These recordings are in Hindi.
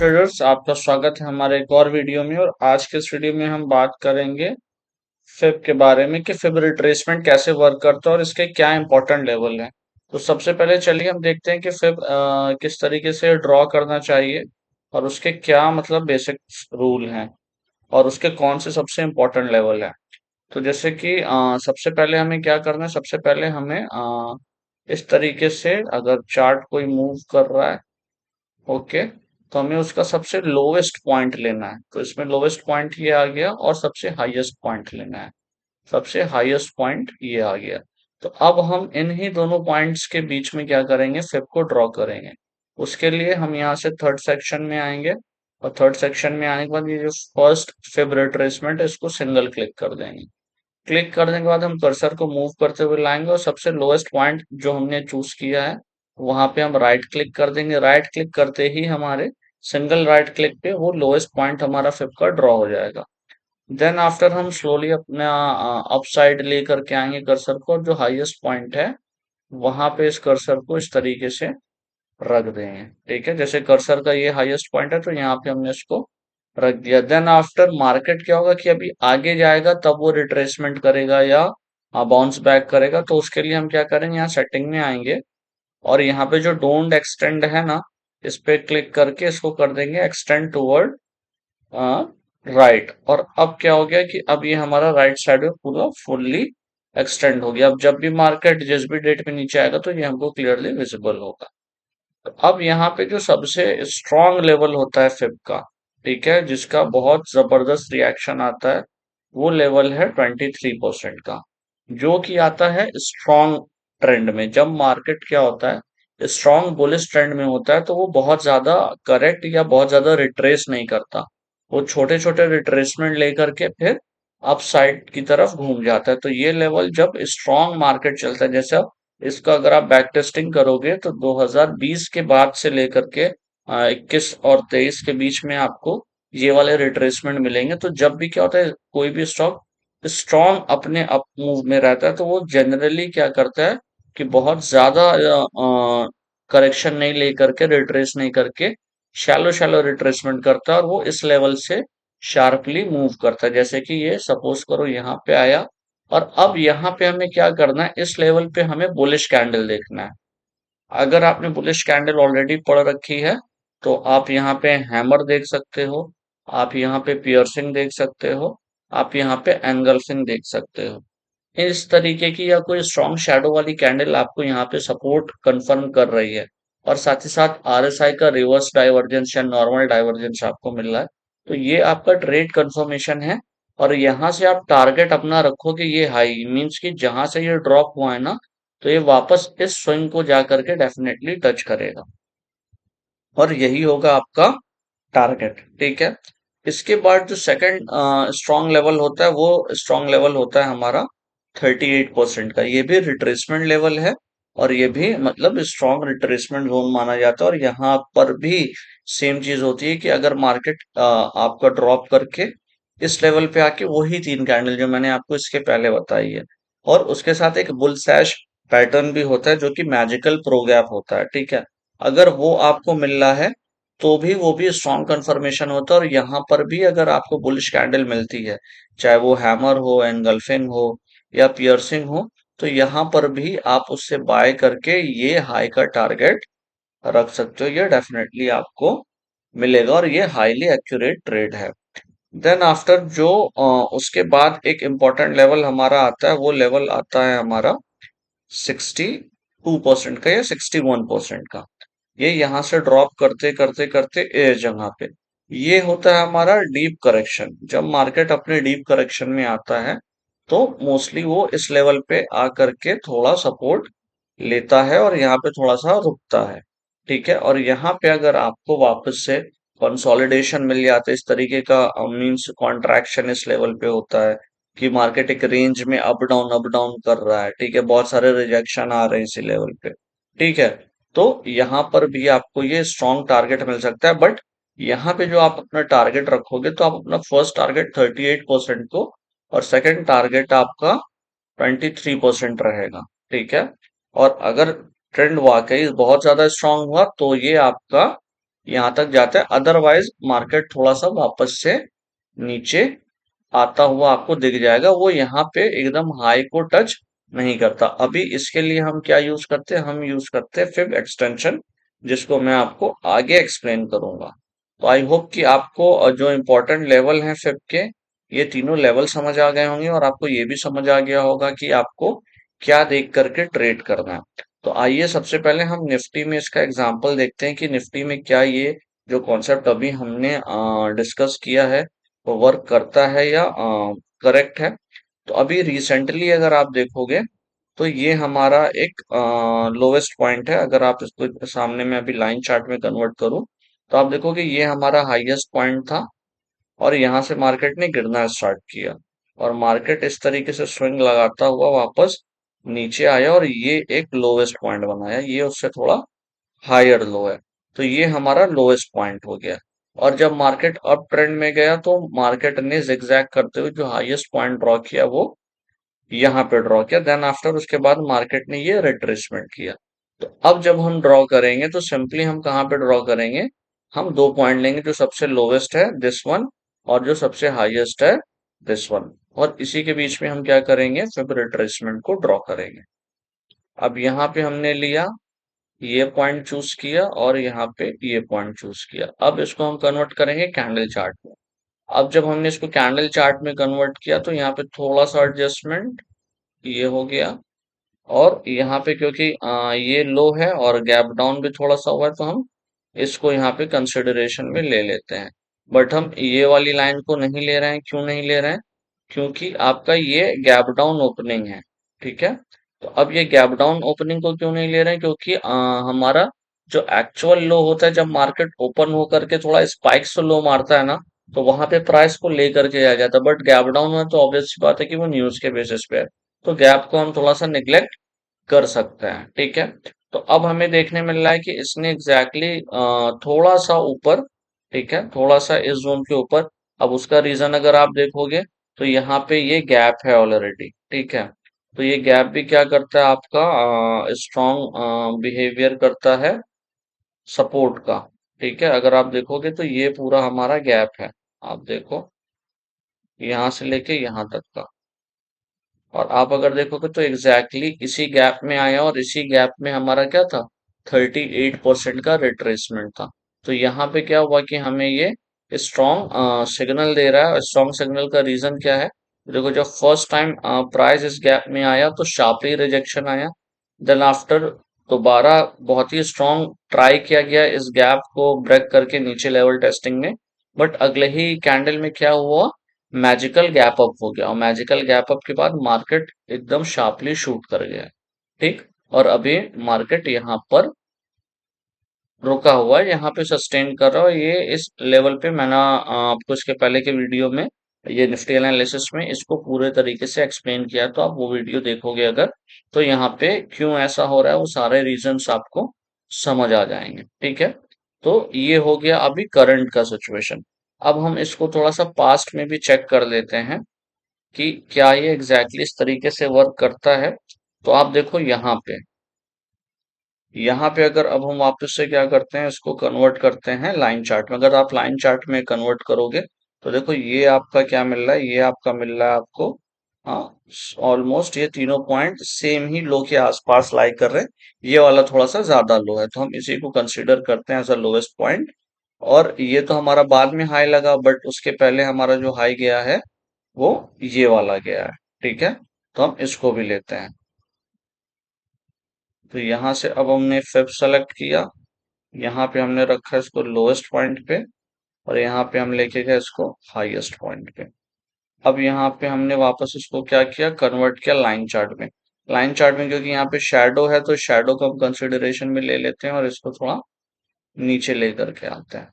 ट्रेडर्स, आपका स्वागत है हमारे एक और वीडियो में। और आज के इस वीडियो में हम बात करेंगे फिब के बारे में कि फिब रिट्रेसमेंट कैसे वर्क करता है और इसके क्या इंपॉर्टेंट लेवल है। तो सबसे पहले चलिए हम देखते हैं कि फिब किस तरीके से ड्रॉ करना चाहिए और उसके क्या मतलब बेसिक रूल हैं और उसके कौन से सबसे इम्पोर्टेंट लेवल है। तो जैसे कि सबसे पहले हमें क्या करना है, सबसे पहले हमें इस तरीके से अगर चार्ट कोई मूव कर रहा है, ओके, तो हमें उसका सबसे लोवेस्ट पॉइंट लेना है। तो इसमें लोवेस्ट पॉइंट ये आ गया और सबसे हाईएस्ट पॉइंट लेना है। सबसे हाईएस्ट पॉइंट ये आ गया। तो अब हम इन ही दोनों पॉइंट्स के बीच में क्या करेंगे, फिब को ड्रॉ करेंगे। उसके लिए हम यहाँ से थर्ड सेक्शन में आएंगे और थर्ड सेक्शन में आने के बाद ये जो फर्स्ट फिब रिट्रेसमेंट है इसको सिंगल क्लिक कर देंगे। क्लिक करने के बाद हम कर्सर को मूव करते हुए लाएंगे और सबसे लोएस्ट पॉइंट जो हमने चूज किया है वहां पे हम राइट क्लिक कर देंगे। राइट क्लिक करते ही हमारे सिंगल राइट क्लिक पे वो लोएस्ट पॉइंट हमारा फिब का ड्रॉ हो जाएगा। देन आफ्टर हम स्लोली अपना अप साइड लेकर के आएंगे कर्सर को, और जो हाईएस्ट पॉइंट है वहां पे इस कर्सर को इस तरीके से रख देंगे। ठीक है, जैसे कर्सर का ये हाईएस्ट पॉइंट है तो यहाँ पे हमने इसको रख दिया। देन आफ्टर मार्केट क्या होगा कि अभी आगे जाएगा तब वो रिट्रेसमेंट करेगा या बाउंस बैक करेगा। तो उसके लिए हम क्या करेंगे, यहाँ सेटिंग में आएंगे और यहाँ पे जो डोंट एक्सटेंड है ना, इस पे क्लिक करके इसको कर देंगे एक्सटेंड टूवर्ड राइट। और अब क्या हो गया कि अब ये हमारा राइट साइड में पूरा फुल्ली एक्सटेंड हो गया। अब जब भी मार्केट जिस भी डेट पे नीचे आएगा तो ये हमको क्लियरली विजिबल होगा। तो अब यहाँ पे जो सबसे स्ट्रॉन्ग लेवल होता है फिब का, ठीक है, जिसका बहुत जबरदस्त रिएक्शन आता है, वो लेवल है 23% का, जो कि आता है स्ट्रॉन्ग ट्रेंड में। जब मार्केट क्या होता है, स्ट्रॉन्ग बुलिश ट्रेंड में होता है तो वो बहुत ज्यादा करेक्ट या बहुत ज्यादा रिट्रेस नहीं करता। वो छोटे छोटे रिट्रेसमेंट लेकर के फिर अप साइड की तरफ घूम जाता है। तो ये लेवल जब स्ट्रॉन्ग मार्केट चलता है, जैसे इसका अगर आप बैक टेस्टिंग करोगे तो 2020 के बाद से लेकर के 21 और 23 के बीच में आपको ये वाले रिट्रेसमेंट मिलेंगे। तो जब भी क्या होता है, कोई भी स्टॉक स्ट्रॉन्ग अपने अप मूव में रहता है तो वो जनरली क्या करता है कि बहुत ज्यादा करेक्शन नहीं लेकर के, रिट्रेस नहीं करके शैलो शैलो रिट्रेसमेंट करता है और वो इस लेवल से शार्पली मूव करता है। जैसे कि ये सपोज करो यहाँ पे आया और अब यहाँ पे हमें क्या करना है, इस लेवल पे हमें बुलिश कैंडल देखना है। अगर आपने बुलिश कैंडल ऑलरेडी पढ़ रखी है तो आप यहाँ पे हैमर देख सकते हो, आप यहाँ पे पियर्सिंग देख सकते हो, आप यहाँ पे एंगल्फिंग देख सकते हो। इस तरीके की या कोई स्ट्रॉन्ग शैडो वाली कैंडल आपको यहाँ पे सपोर्ट कंफर्म कर रही है और साथ ही साथ आरएसआई का रिवर्स डाइवर्जेंस या नॉर्मल डाइवर्जेंस आपको मिल रहा है। तो ये आपका ट्रेड कंफर्मेशन है। और यहाँ से आप टारगेट अपना रखो कि ये हाई मींस कि जहां से ये ड्रॉप हुआ है ना, तो ये वापस इस स्विंग को जा करके डेफिनेटली टच करेगा और यही होगा आपका टारगेट। ठीक है, इसके बाद जो सेकंड स्ट्रॉन्ग लेवल होता है वो स्ट्रॉन्ग लेवल होता है हमारा 38% का। ये भी रिट्रेसमेंट लेवल है और ये भी मतलब स्ट्रॉन्ग रिट्रेसमेंट जोन माना जाता है। और यहाँ पर भी सेम चीज होती है कि अगर मार्केट आपका ड्रॉप करके इस लेवल पे आके वही तीन कैंडल जो मैंने आपको इसके पहले बताई है, और उसके साथ एक बुल सैश पैटर्न भी होता है जो कि मैजिकल प्रो गैप होता है। ठीक है, अगर वो आपको मिल रहा है तो भी वो भी स्ट्रॉन्ग कंफर्मेशन होता है। और यहाँ पर भी अगर आपको बुलिश कैंडल मिलती है, चाहे वो हैमर हो, एनगल्फिंग हो या पियर्सिंग हो, तो यहाँ पर भी आप उससे बाय करके ये हाई का टारगेट रख सकते हो। ये डेफिनेटली आपको मिलेगा और ये हाईली एक्यूरेट ट्रेड है। देन आफ्टर जो उसके बाद एक इम्पोर्टेंट लेवल हमारा आता है, वो लेवल आता है हमारा 62% का या 61% का। ये यहाँ से ड्रॉप करते करते करते इस जगह पे ये होता है हमारा डीप करेक्शन। जब मार्केट अपने डीप करेक्शन में आता है तो मोस्टली वो इस लेवल पे आकर के थोड़ा सपोर्ट लेता है और यहाँ पे थोड़ा सा रुकता है। ठीक है, और यहाँ पे अगर आपको वापस से कंसोलिडेशन मिल जाता है इस तरीके का, मींस कॉन्ट्रैक्शन इस लेवल पे होता है कि मार्केट एक रेंज में अप डाउन कर रहा है। ठीक है, बहुत सारे रिजेक्शन आ रहे हैं इसी लेवल पे। ठीक है, तो यहाँ पर भी आपको ये स्ट्रॉन्ग टारगेट मिल सकता है। बट यहाँ पे जो आप अपना टारगेट रखोगे तो आप अपना फर्स्ट टारगेट 38% को और सेकंड टारगेट आपका 23% रहेगा। ठीक है, और अगर ट्रेंड वाकई बहुत ज्यादा स्ट्रांग हुआ तो ये आपका यहाँ तक जाता है, अदरवाइज मार्केट थोड़ा सा वापस से नीचे आता हुआ आपको दिख जाएगा। वो यहाँ पे एकदम हाई को टच नहीं करता। अभी इसके लिए हम क्या यूज करते हैं, हम यूज करते हैं फिब एक्सटेंशन, जिसको मैं आपको आगे एक्सप्लेन करूंगा। तो आई होप कि आपको जो इम्पोर्टेंट लेवल हैं फिब के, ये तीनों लेवल समझ आ गए होंगे, और आपको ये भी समझ आ गया होगा कि आपको क्या देख करके ट्रेड करना है। तो आइए सबसे पहले हम निफ्टी में इसका एग्जांपल देखते हैं कि निफ्टी में क्या ये जो कॉन्सेप्ट अभी हमने डिस्कस किया है वो वर्क करता है या करेक्ट है। तो अभी रिसेंटली अगर आप देखोगे तो ये हमारा एक लोवेस्ट पॉइंट है। अगर आप इसको सामने में अभी लाइन चार्ट में कन्वर्ट करूं तो आप देखोगे ये हमारा हाईएस्ट पॉइंट था, और यहाँ से मार्केट ने गिरना स्टार्ट किया, और मार्केट इस तरीके से स्विंग लगाता हुआ वापस नीचे आया, और ये एक लोवेस्ट पॉइंट बनाया, ये उससे थोड़ा हायर लो है। तो ये हमारा लोएस्ट पॉइंट हो गया। और जब मार्केट अप ट्रेंड में गया तो मार्केट ने जिगजैग करते हुए जो हाईएस्ट पॉइंट ड्रॉ किया वो यहाँ पे ड्रॉ किया। देन आफ्टर उसके बाद मार्केट ने ये रिट्रेसमेंट किया। तो अब जब हम ड्रॉ करेंगे तो सिंपली हम कहाँ पे ड्रॉ करेंगे, हम दो पॉइंट लेंगे, जो सबसे लोवेस्ट है दिस वन, और जो सबसे हाईएस्ट है दिस वन, और इसी के बीच में हम क्या करेंगे, फिर रिट्रेसमेंट को ड्रॉ करेंगे। अब यहाँ पे हमने लिया, ये पॉइंट चूज किया, और यहाँ पे ये पॉइंट चूज किया। अब इसको हम कन्वर्ट करेंगे कैंडल चार्ट में। अब जब हमने इसको कैंडल चार्ट में कन्वर्ट किया तो यहाँ पे थोड़ा सा एडजस्टमेंट ये हो गया, और यहाँ पे क्योंकि ये लो है और गैप डाउन भी थोड़ा सा हुआ है, तो हम इसको यहाँ पे कंसिडरेशन में ले लेते हैं। बट हम ये वाली लाइन को नहीं ले रहे हैं। क्यों नहीं ले रहे हैं, क्योंकि आपका ये गैप डाउन ओपनिंग है। ठीक है, तो अब ये गैप डाउन ओपनिंग को क्यों नहीं ले रहे हैं, क्योंकि हमारा जो एक्चुअल लो होता है जब मार्केट ओपन होकर के थोड़ा स्पाइक्स से लो मारता है ना, तो वहां पे प्राइस को लेकर के आ जाता है। बट गैप डाउन में तो ऑब्वियस सी बात है कि वो न्यूज के बेसिस पे है, तो गैप को हम थोड़ा सा निग्लेक्ट कर सकते हैं। ठीक है, तो अब हमें देखने मिल रहा है कि इसने एग्जैक्टली थोड़ा सा ऊपर, ठीक है, थोड़ा सा इस जोन के ऊपर। अब उसका रीजन अगर आप देखोगे तो यहाँ पे ये गैप है ऑलरेडी। ठीक है, तो ये गैप भी क्या करता है, आपका स्ट्रॉन्ग बिहेवियर करता है सपोर्ट का। ठीक है, अगर आप देखोगे तो ये पूरा हमारा गैप है, आप देखो यहाँ से लेके यहाँ तक का। और आप अगर देखोगे तो एग्जैक्टली इसी गैप में आया, और इसी गैप में हमारा क्या था, 38% का रिट्रेसमेंट था। तो यहाँ पे क्या हुआ कि हमें ये स्ट्रॉन्ग सिग्नल दे रहा है। स्ट्रॉन्ग सिग्नल का रीजन क्या है, देखो जब फर्स्ट टाइम प्राइस इस गैप में आया तो शार्पली रिजेक्शन आया। देन आफ्टर दोबारा बहुत ही स्ट्रॉन्ग ट्राई किया गया इस गैप को ब्रेक करके नीचे लेवल टेस्टिंग में, बट अगले ही कैंडल में क्या हुआ, मैजिकल गैप अप हो गया, और मैजिकल गैप अप के बाद मार्केट एकदम शार्पली शूट कर गया। ठीक, और अभी मार्केट यहाँ पर रुका हुआ है, यहाँ पे सस्टेन कर रहा है। ये इस लेवल पे मैंने आपको इसके पहले के वीडियो में, ये निफ्टी एनालिसिस में इसको पूरे तरीके से एक्सप्लेन किया, तो आप वो वीडियो देखोगे अगर, तो यहाँ पे क्यों ऐसा हो रहा है वो सारे रीजंस आपको समझ आ जाएंगे। ठीक है, तो ये हो गया अभी करंट का सिचुएशन। अब हम इसको थोड़ा सा पास्ट में भी चेक कर लेते हैं कि क्या ये एग्जैक्टली इस तरीके से वर्क करता है। तो आप देखो यहाँ पे अगर अब हम वापस से क्या करते हैं, इसको कन्वर्ट करते हैं लाइन चार्ट में। अगर आप लाइन चार्ट में कन्वर्ट करोगे तो देखो ये आपका क्या मिल रहा है, ये आपका मिल रहा है आपको, हाँ, ऑलमोस्ट ये तीनों पॉइंट सेम ही लो के आसपास लाई कर रहे हैं। ये वाला थोड़ा सा ज्यादा लो है, तो हम इसी को कंसीडर करते हैं एज अ लोवेस्ट पॉइंट। और ये तो हमारा बाद में हाई लगा, बट उसके पहले हमारा जो हाई गया है वो ये वाला गया है। ठीक है, तो हम इसको भी लेते हैं। तो यहाँ से अब हमने फिफ्थ सेलेक्ट किया, यहाँ पे हमने रखा इसको लोएस्ट पॉइंट पे, और यहाँ पे हम लेके गए इसको हाईएस्ट पॉइंट पे। अब यहाँ पे हमने वापस इसको क्या किया, कन्वर्ट किया लाइन चार्ट में। लाइन चार्ट में क्योंकि यहाँ पे शैडो है तो शैडो को हम कंसिडरेशन में ले लेते हैं, और इसको थोड़ा नीचे लेकर के आते हैं।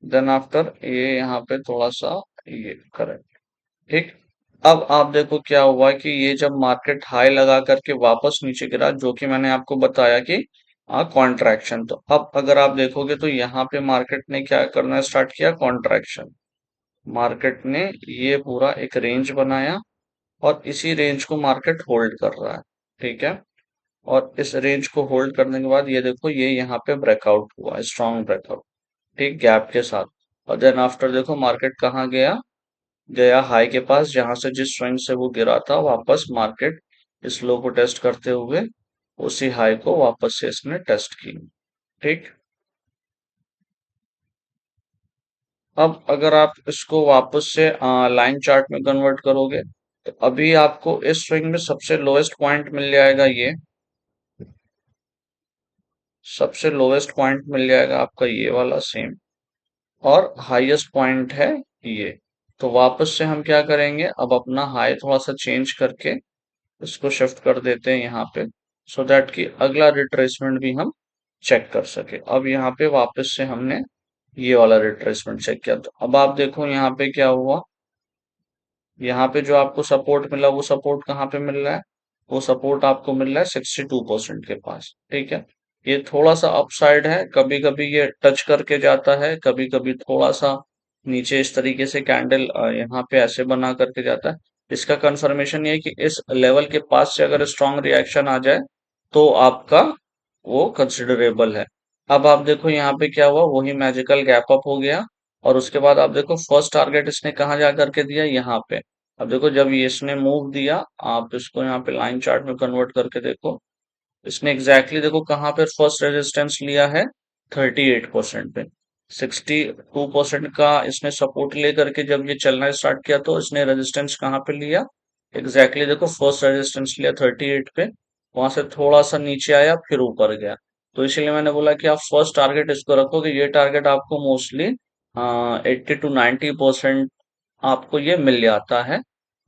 देन आफ्टर ये यहाँ पे थोड़ा सा ये करेक्ट। ठीक, अब आप देखो क्या हुआ कि ये जब मार्केट हाई लगा करके वापस नीचे गिरा, जो कि मैंने आपको बताया कि कॉन्ट्रैक्शन। तो अब अगर आप देखोगे तो यहाँ पे मार्केट ने क्या करना स्टार्ट किया, कॉन्ट्रैक्शन। मार्केट ने ये पूरा एक रेंज बनाया, और इसी रेंज को मार्केट होल्ड कर रहा है। ठीक है, और इस रेंज को होल्ड करने के बाद ये देखो ये यहाँ पे ब्रेकआउट हुआ, स्ट्रॉन्ग ब्रेकआउट। ठीक, गैप के साथ। और देन आफ्टर देखो मार्केट कहाँ गया, गया हाई के पास, जहां से जिस स्विंग से वो गिरा था वापस मार्केट इस लो को टेस्ट करते हुए उसी हाई को वापस से इसने टेस्ट की। ठीक, अब अगर आप इसको वापस से लाइन चार्ट में कन्वर्ट करोगे तो अभी आपको इस स्विंग में सबसे लोएस्ट पॉइंट मिल जाएगा ये, सबसे लोएस्ट पॉइंट मिल जाएगा आपका ये वाला सेम, और हाईएस्ट पॉइंट है ये। तो वापस से हम क्या करेंगे, अब अपना हाई थोड़ा सा चेंज करके इसको शिफ्ट कर देते हैं यहाँ पे, सो दैट कि अगला रिट्रेसमेंट भी हम चेक कर सके। अब यहाँ पे वापस से हमने ये वाला रिट्रेसमेंट चेक किया, तो अब आप देखो यहाँ पे क्या हुआ, यहाँ पे जो आपको सपोर्ट मिला वो सपोर्ट कहाँ पे मिल रहा है, वो सपोर्ट आपको मिल रहा है 62% के पास। ठीक है, ये थोड़ा सा अपसाइड है, कभी कभी ये टच करके जाता है, कभी कभी थोड़ा सा नीचे इस तरीके से कैंडल यहाँ पे ऐसे बना करके जाता है। इसका कंफर्मेशन ये है कि इस लेवल के पास से अगर स्ट्रॉन्ग रिएक्शन आ जाए तो आपका वो कंसिडरेबल है। अब आप देखो यहाँ पे क्या हुआ, वही मैजिकल गैप अप हो गया, और उसके बाद आप देखो फर्स्ट टारगेट इसने कहाँ जा करके दिया, यहाँ पे। अब देखो जब ये इसने मूव दिया, आप इसको यहाँ पे लाइन चार्ट में कन्वर्ट करके देखो, इसने एग्जैक्टली देखो कहाँ पे फर्स्ट रेजिस्टेंस लिया है, 38% पे। 62% का इसने सपोर्ट ले करके जब ये चलना स्टार्ट किया तो इसने रेजिस्टेंस कहाँ पे लिया, एग्जैक्टली देखो फर्स्ट रेजिस्टेंस लिया 38 पे, वहां से थोड़ा सा नीचे आया फिर ऊपर गया। तो इसीलिए मैंने बोला कि आप फर्स्ट टारगेट इसको रखो कि ये टारगेट आपको मोस्टली 80 to 90% आपको ये मिल जाता है,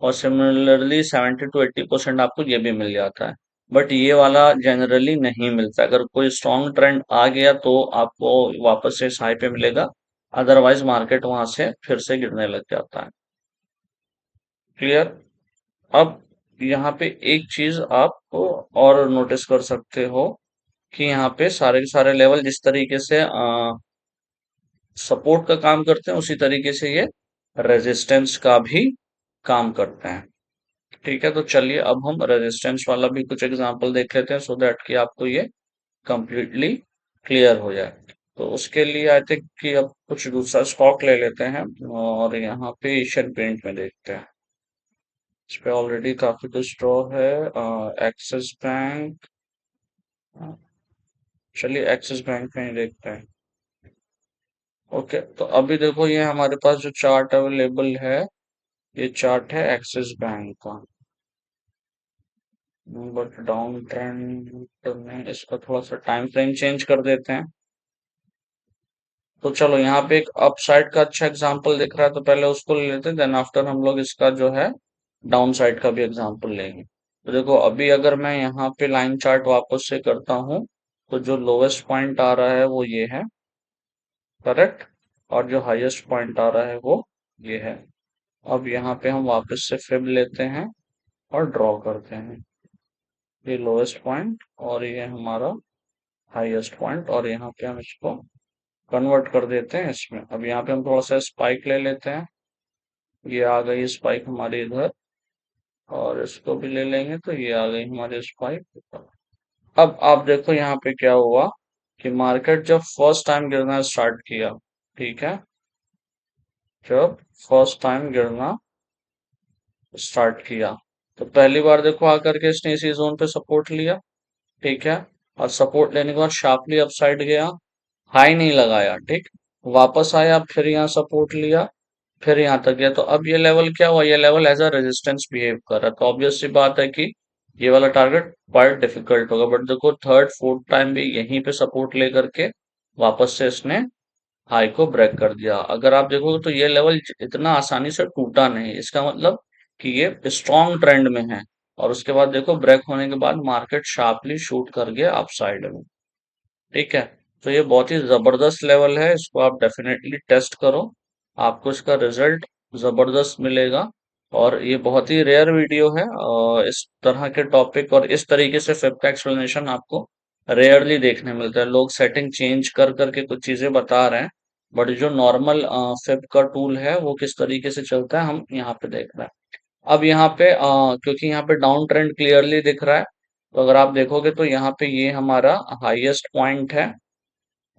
और सिमिलरली 70 to 80% आपको ये भी मिल जाता है। बट ये वाला जनरली नहीं मिलता, अगर कोई स्ट्रॉन्ग ट्रेंड आ गया तो आपको वापस से इस हाई पे मिलेगा, अदरवाइज मार्केट वहां से फिर से गिरने लग जाता है। क्लियर। अब यहाँ पे एक चीज आप और नोटिस कर सकते हो कि यहाँ पे सारे के सारे लेवल जिस तरीके से सपोर्ट का काम करते हैं उसी तरीके से ये रेजिस्टेंस का भी काम करते हैं। ठीक है, तो चलिए अब हम रेजिस्टेंस वाला भी कुछ एग्जांपल देख लेते हैं, सो दैट कि आपको ये कंप्लीटली क्लियर हो जाए। तो उसके लिए आई थिंक कि अब कुछ दूसरा स्टॉक ले लेते हैं, और यहाँ पे एशियन पेंट में देखते हैं। इस पे ऑलरेडी काफी कुछ स्टॉ है, एक्सिस बैंक। चलिए एक्सिस बैंक में ही देखते हैं। ओके, तो अभी देखो ये हमारे पास जो चार्ट अवेलेबल है, ये चार्ट है एक्सिस बैंक का, बट डाउन ट्रेंड में इसका थोड़ा सा टाइम फ्रेम चेंज कर देते हैं। तो चलो यहाँ पे एक अप साइड का अच्छा एग्जांपल दिख रहा है, तो पहले उसको ले लेते हैं, देन आफ्टर हम लोग इसका जो है डाउन साइड का भी एग्जांपल लेंगे। तो देखो अभी अगर मैं यहाँ पे लाइन चार्ट वापस से करता हूँ, तो जो लोवेस्ट पॉइंट आ रहा है वो ये है, करेक्ट, और जो हाईएस्ट पॉइंट आ रहा है वो ये है। अब यहाँ पे हम वापस से फिब लेते हैं और ड्रॉ करते हैं, ये लोएस्ट पॉइंट और ये हमारा हाईएस्ट पॉइंट, और यहाँ पे हम इसको कन्वर्ट कर देते हैं इसमें। अब यहाँ पे हम थोड़ा सा स्पाइक ले लेते हैं, ये आ गई स्पाइक हमारे इधर, और इसको भी ले लेंगे तो ये आ गई हमारी स्पाइक। अब आप देखो यहाँ पे क्या हुआ कि मार्केट जब फर्स्ट टाइम गिरना स्टार्ट किया, ठीक है, जब फर्स्ट टाइम गिरना स्टार्ट किया तो पहली बार देखो आकर के इसने इसी जोन पे सपोर्ट लिया, ठीक है, और सपोर्ट लेने के बाद शार्पली अपसाइड गया, हाई नहीं लगाया, ठीक, वापस आया, फिर यहाँ सपोर्ट लिया, फिर यहाँ तक गया। तो अब ये लेवल क्या हुआ, ये level as a resistance behave कर रहा है, तो ऑब्वियस सी बात है कि ये वाला टारगेट क्वाइट डिफिकल्ट होगा। बट देखो थर्ड फोर्थ टाइम भी यहीं पे सपोर्ट लेकर के वापस से इसने हाई को ब्रेक कर दिया। अगर आप देखोगे तो ये लेवल इतना आसानी से टूटा नहीं, इसका मतलब कि ये स्ट्रॉन्ग ट्रेंड में है। और उसके बाद देखो ब्रेक होने के बाद मार्केट शार्पली शूट कर गया अपसाइड में। ठीक है, तो ये बहुत ही जबरदस्त लेवल है, इसको आप डेफिनेटली टेस्ट करो, आपको इसका रिजल्ट जबरदस्त मिलेगा। और ये बहुत ही रेयर वीडियो है, इस तरह के टॉपिक और इस तरीके से फिब का एक्सप्लेनेशन आपको रेयरली देखने मिलता है। लोग सेटिंग चेंज कर करके कुछ चीजें बता रहे हैं, बट जो नॉर्मल फिब का टूल है वो किस तरीके से चलता है हम यहाँ पे देख रहे हैं। अब यहाँ पे क्योंकि यहाँ पे डाउन ट्रेंड क्लियरली दिख रहा है, तो अगर आप देखोगे तो यहाँ पे ये हमारा हाईएस्ट पॉइंट है,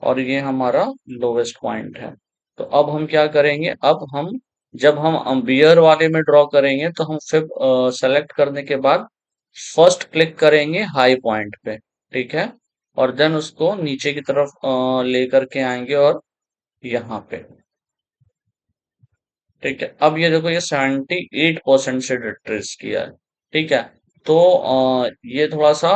और ये हमारा लोवेस्ट पॉइंट है। तो अब हम क्या करेंगे, अब हम जब हम बियर वाले में ड्रॉ करेंगे तो हम फिर सेलेक्ट करने के बाद फर्स्ट क्लिक करेंगे हाई पॉइंट पे, ठीक है, और देन उसको नीचे की तरफ ले करके आएंगे और यहाँ पे, ठीक है। अब ये देखो, ये 78% से रिट्रेस किया है, ठीक है। तो ये थोड़ा सा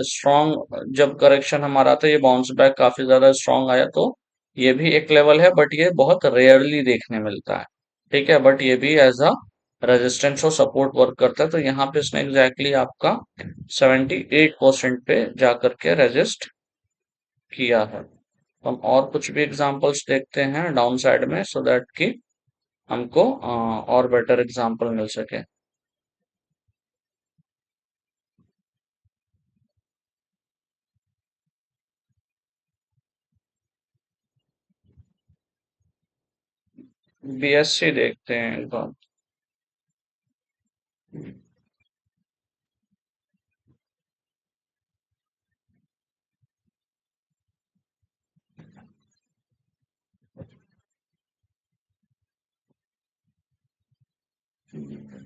स्ट्रॉन्ग, जब करेक्शन हमारा था ये बाउंस बैक काफी ज्यादा स्ट्रॉन्ग आया, तो ये भी एक लेवल है, बट ये बहुत रेयरली देखने मिलता है, ठीक है। बट ये भी एज अ रेजिस्टेंस और सपोर्ट वर्क करता है, तो यहाँ पे इसने एग्जैक्टली आपका 78% पे जा करके रेजिस्ट किया है। हम और कुछ भी एग्जांपल्स देखते हैं डाउन साइड में, सो दैट कि हमको और बेटर एग्जांपल मिल सके। बीएससी देखते हैं एक बार।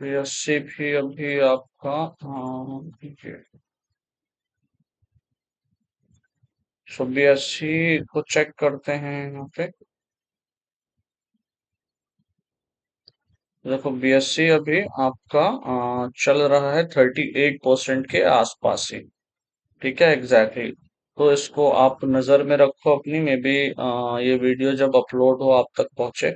बीएससी भी अभी आपका, ठीक है। सो बीएससी को चेक करते हैं यहाँ पे। देखो बीएससी अभी आपका चल रहा है 38% के आसपास ही, ठीक है, एग्जैक्टली। तो इसको आप नजर में रखो अपनी, में भी ये वीडियो जब अपलोड हो आप तक पहुंचे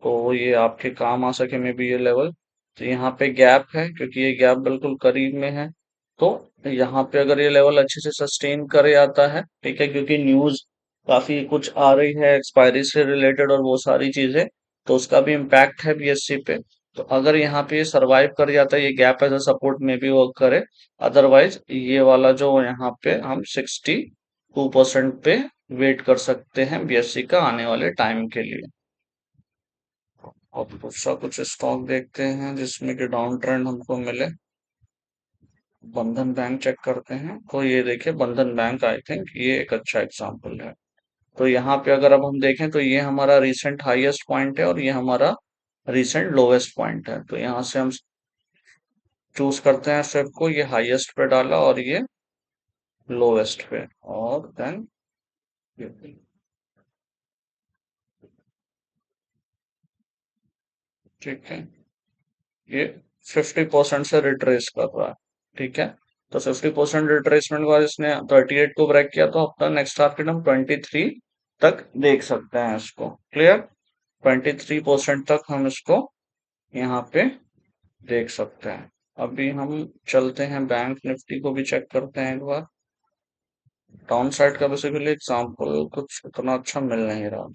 तो ये आपके काम आ सके, में भी ये लेवल। तो यहाँ पे गैप है, क्योंकि ये गैप बिल्कुल करीब में है। तो यहाँ पे अगर ये लेवल अच्छे से सस्टेन करे आता है, ठीक है, क्योंकि न्यूज काफी कुछ आ रही है एक्सपायरी से रिलेटेड और वो सारी चीजें, तो उसका भी इम्पैक्ट है बीएससी पे। तो अगर यहाँ पे सरवाइव कर जाता है, ये गैप एज अ सपोर्ट में भी वर्क करे, अदरवाइज ये वाला जो यहाँ पे हम 62% पे वेट कर सकते हैं बीएससी का आने वाले टाइम के लिए। और दूसरा कुछ स्टॉक देखते हैं जिसमें कि डाउन ट्रेंड हमको मिले। बंधन बैंक चेक करते हैं, तो ये देखिए बंधन बैंक, आई थिंक ये एक अच्छा एग्जांपल है। तो यहाँ पे अगर अब हम देखें तो ये हमारा रिसेंट हाईएस्ट पॉइंट है और ये हमारा रिसेंट लोवेस्ट पॉइंट है। तो यहाँ से हम चूज करते हैं स्टेप को, ये हाईएस्ट पे डाला और ये लोवेस्ट पे, और देन ठीक है, ये 50% से रिट्रेस कर रहा है, ठीक है। तो 50% रिट्रेसमेंट के बाद इसने 38 को ब्रेक किया, तो अपना नेक्स्ट टारगेट हम 23 तक देख सकते हैं इसको, क्लियर। 23% तक हम इसको यहाँ पे देख सकते हैं। अभी हम चलते हैं बैंक निफ्टी को भी चेक करते हैं एक बार। डाउन साइड का बेसिकली एग्जांपल कुछ इतना अच्छा मिल नहीं रहा।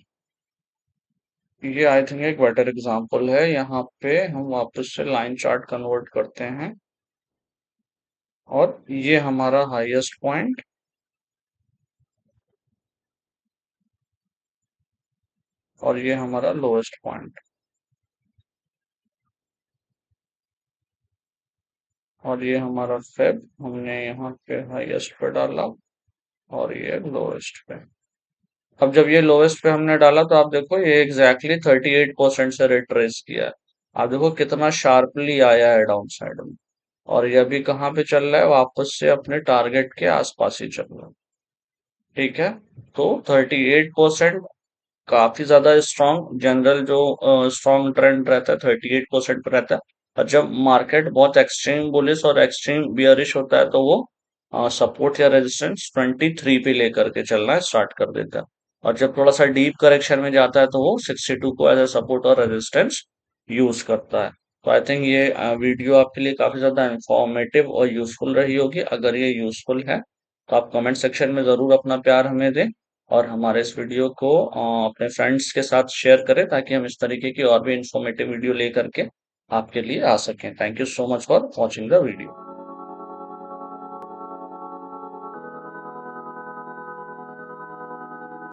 ये आई थिंक एक बेटर एग्जांपल है। यहाँ पे हम वापस से लाइन चार्ट कन्वर्ट करते हैं, और ये हमारा हाईएस्ट पॉइंट और ये हमारा लोएस्ट पॉइंट, और ये हमारा फेब हमने यहाँ पे हाईएस्ट पे डाला और ये लोएस्ट पे। अब जब ये लोएस्ट पे हमने डाला तो आप देखो ये एग्जैक्टली 38% से रिट्रेस किया है। आप देखो कितना शार्पली आया है डाउन साइड में, और ये अभी कहाँ पे चल रहा है, वापस से अपने टारगेट के आसपास ही चल रहा है, ठीक है। तो 38% काफी ज्यादा स्ट्रॉन्ग, जनरल जो स्ट्रॉन्ग ट्रेंड रहता है 38% पे रहता है। और जब मार्केट बहुत एक्सट्रीम बुलिश और एक्सट्रीम बियरिश होता है तो वो सपोर्ट या रेजिस्टेंस 23 पे लेकर के चलना स्टार्ट कर देता है। और जब थोड़ा सा डीप करेक्शन में जाता है तो वो 62 को एज अ सपोर्ट और रेजिस्टेंस यूज करता है। तो आई थिंक ये वीडियो आपके लिए काफी ज्यादा इंफॉर्मेटिव और यूजफुल रही होगी। अगर ये यूजफुल है तो आप कमेंट सेक्शन में जरूर अपना प्यार हमें दें, और हमारे इस वीडियो को अपने फ्रेंड्स के साथ शेयर करें, ताकि हम इस तरीके की और भी इंफॉर्मेटिव वीडियो लेकर के आपके लिए आ सकें। Thank you so much for watching the video.